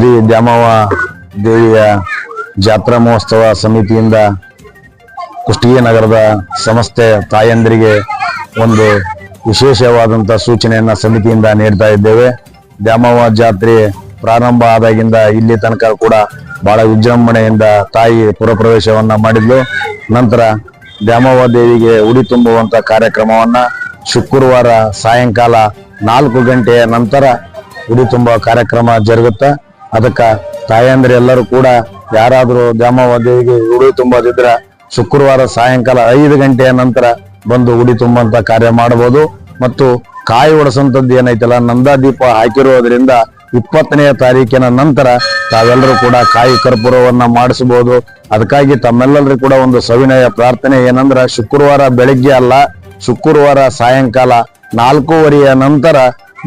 ಶ್ರೀ ದ್ಯಾಮವ್ವ ದೇವಿಯ ಜಾತ್ರಾ ಮಹೋತ್ಸವ ಸಮಿತಿಯಿಂದ ಕುಷ್ಟಗಿ ನಗರದ ಸಮಸ್ತ ತಾಯಂದರಿಗೆ ಒಂದು ವಿಶೇಷವಾದಂಥ ಸೂಚನೆಯನ್ನ ಸಮಿತಿಯಿಂದ ನೀಡ್ತಾ ಇದ್ದೇವೆ. ದ್ಯಾಮವ್ವ ಜಾತ್ರೆ ಪ್ರಾರಂಭ ಆದಾಗಿಂದ ಇಲ್ಲಿ ತನಕ ಕೂಡ ಬಹಳ ವಿಜೃಂಭಣೆಯಿಂದ ತಾಯಿ ಪುರಪ್ರವೇಶವನ್ನ ಮಾಡಿದ್ಲು. ನಂತರ ದ್ಯಾಮವ್ವ ದೇವಿಗೆ ಉಡಿ ತುಂಬುವಂತ ಕಾರ್ಯಕ್ರಮವನ್ನ ಶುಕ್ರವಾರ ಸಾಯಂಕಾಲ 4 ಗಂಟೆಯ ನಂತರ ಉಡಿ ತುಂಬುವ ಕಾರ್ಯಕ್ರಮ ಜರುಗುತ್ತಾ. ಅದಕ್ಕೆ ತಾಯಂದಿರೆಲ್ಲರೂ ಕೂಡ ಯಾರಾದರೂ ದ್ಯಾಮವ್ವ ದೇವಿಗೆ ಉಡಿ ತುಂಬೋದಿದ್ರ ಶುಕ್ರವಾರ ಸಾಯಂಕಾಲ 5 ಗಂಟೆಯ ನಂತರ ಬಂದು ಉಡಿ ತುಂಬುವಂತ ಕಾರ್ಯ ಮಾಡಬಹುದು. ಮತ್ತು ಕಾಯಿ ಒಡಿಸಂತದ್ದು ಏನೈತಲ್ಲ, ನಂದಾದೀಪ ಹಾಕಿರುವುದರಿಂದ 20ನೇ ತಾರೀಕಿನ ನಂತರ ತಾವೆಲ್ಲರೂ ಕೂಡ ಕಾಯಿ ಕರ್ಪೂರವನ್ನ ಮಾಡಿಸಬಹುದು. ಅದಕ್ಕಾಗಿ ತಮ್ಮೆಲ್ಲರೂ ಕೂಡ ಒಂದು ಸವಿನಯ ಪ್ರಾರ್ಥನೆ ಏನಂದ್ರ, ಶುಕ್ರವಾರ ಬೆಳಿಗ್ಗೆ ಅಲ್ಲ, ಶುಕ್ರವಾರ ಸಾಯಂಕಾಲ 4:15ಯ ನಂತರ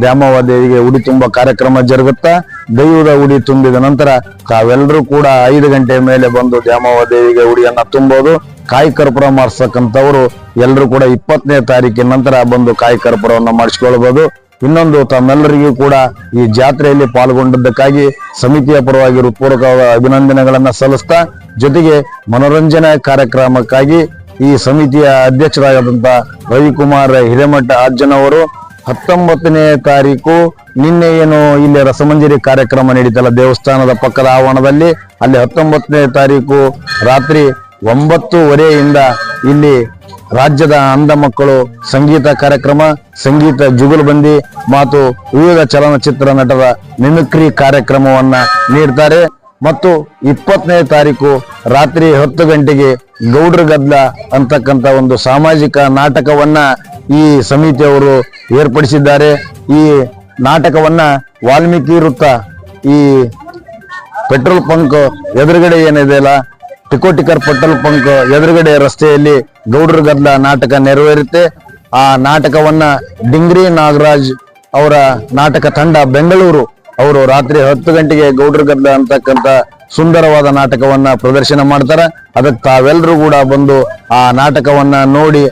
ದ್ಯಾಮವ್ವ ದೇವಿಗೆ ಉಡಿ ತುಂಬ ಕಾರ್ಯಕ್ರಮ ಜರುಗುತ್ತಾ. ದೈವದ ಉಡಿ ತುಂಬಿದ ನಂತರ ತಾವೆಲ್ಲರೂ ಕೂಡ 5 ಗಂಟೆ ಮೇಲೆ ಬಂದು ದ್ಯಾಮವ್ವ ದೇವಿಗೆ ಉಡಿಯನ್ನ ತುಂಬೋದು. ಕಾಯಿ ಕರ್ಪೂರ ಮಾಡಿಸ್ತಕ್ಕಂಥವ್ರು ಎಲ್ಲರೂ ಕೂಡ 20ನೇ ತಾರೀಕಿನ ನಂತರ ಬಂದು ಕಾಯಿ ಕರ್ಪೂರವನ್ನ ಮಾಡಿಸ್ಕೊಳ್ಬಹುದು. ಇನ್ನೊಂದು, ತಮ್ಮೆಲ್ಲರಿಗೂ ಕೂಡ ಈ ಜಾತ್ರೆಯಲ್ಲಿ ಪಾಲ್ಗೊಂಡದ್ದಕ್ಕಾಗಿ ಸಮಿತಿಯ ಪರವಾಗಿ ಹೃತ್ಪೂರ್ವಕವಾದ ಅಭಿನಂದನೆಗಳನ್ನ ಸಲ್ಲಿಸ್ತಾ, ಜೊತೆಗೆ ಮನೋರಂಜನಾ ಕಾರ್ಯಕ್ರಮಕ್ಕಾಗಿ ಈ ಸಮಿತಿಯ ಅಧ್ಯಕ್ಷರಾದಂತ ರವಿಕುಮಾರ್ ಹಿರೇಮಠ ಅಜ್ಜನವರು 19ನೇ ತಾರೀಕು ನಿನ್ನೆ ಏನು ಇಲ್ಲಿ ರಸಮಂಜರಿ ಕಾರ್ಯಕ್ರಮ ನಡೀತಲ್ಲ ದೇವಸ್ಥಾನದ ಪಕ್ಕದ ಆವರಣದಲ್ಲಿ, ಅಲ್ಲಿ 19ನೇ ತಾರೀಕು ರಾತ್ರಿ 9:30ಯಿಂದ ಇಲ್ಲಿ ರಾಜ್ಯದ ಅಂಧ ಮಕ್ಕಳು ಸಂಗೀತ ಕಾರ್ಯಕ್ರಮ, ಸಂಗೀತ ಜುಗಲ್ಬಂದಿ ಮತ್ತು ವಿವಿಧ ಚಲನಚಿತ್ರ ನಟರ ಮಿಮಿಕ್ರಿ ಕಾರ್ಯಕ್ರಮವನ್ನ ನೀಡ್ತಾರೆ. ಮತ್ತು 20ನೇ ತಾರೀಕು ರಾತ್ರಿ 10 ಗಂಟೆಗೆ ಗೌಡ್ರ ಗದ್ಲ ಅಂತಕ್ಕಂಥ ಒಂದು ಸಾಮಾಜಿಕ ನಾಟಕವನ್ನ ಈ ಸಮಿತಿಯವರು ಏರ್ಪಡಿಸಿದ್ದಾರೆ. ಈ ನಾಟಕವನ್ನ ವಾಲ್ಮೀಕಿ ವೃತ್ತ, ಈ ಪೆಟ್ರೋಲ್ ಬಂಕ್ ಎದುರುಗಡೆ ಏನಿದೆ ಅಲ್ಲ, ಟಿಕೋಟಿಕರ್ ಪೆಟ್ರೋಲ್ ಬಂಕ್ ಎದುರುಗಡೆ ರಸ್ತೆಯಲ್ಲಿ ಗೌಡ್ರ ಗದ್ಲ ನಾಟಕ ನೆರವೇರುತ್ತೆ. ಆ ನಾಟಕವನ್ನ ಡಿಂಗ್ರಿ ನಾಗರಾಜ್ ಅವರ ನಾಟಕ ತಂಡ ಬೆಂಗಳೂರು ಅವರು ರಾತ್ರಿ 10 ಗಂಟೆಗೆ ಗೌಡ್ರ ಗದ್ಲ ಅಂತಕ್ಕಂಥ ಸುಂದರವಾದ ನಾಟಕವನ್ನ ಪ್ರದರ್ಶನ ಮಾಡ್ತಾರೆ. ಅದಕ್ಕೆ ತಾವೆಲ್ಲರೂ ಕೂಡ ಬಂದು ಆ ನಾಟಕವನ್ನ ನೋಡಿ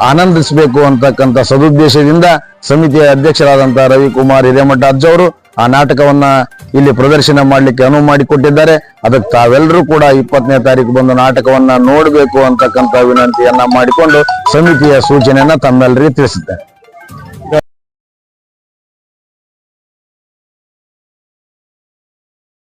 ಆನಂದಿಸಬೇಕು ಅಂತಕ್ಕಂಥ ಸದುದ್ದೇಶದಿಂದ ಸಮಿತಿಯ ಅಧ್ಯಕ್ಷರಾದಂತಹ ರವಿಕುಮಾರ್ ಹಿರೇಮಠ ಅಜ್ಜವರು ಆ ನಾಟಕವನ್ನ ಇಲ್ಲಿ ಪ್ರದರ್ಶನ ಮಾಡ್ಲಿಕ್ಕೆ ಅನುವು ಮಾಡಿಕೊಟ್ಟಿದ್ದಾರೆ. ಅದಕ್ಕೆ ತಾವೆಲ್ಲರೂ ಕೂಡ 20ನೇ ತಾರೀಕು ಬಂದು ನಾಟಕವನ್ನ ನೋಡಬೇಕು ಅಂತಕ್ಕಂಥ ವಿನಂತಿಯನ್ನ ಮಾಡಿಕೊಂಡು ಸಮಿತಿಯ ಸೂಚನೆಯನ್ನ ತಮ್ಮೆಲ್ಲರಿಗೆ ತಿಳಿಸಿದ್ದಾರೆ.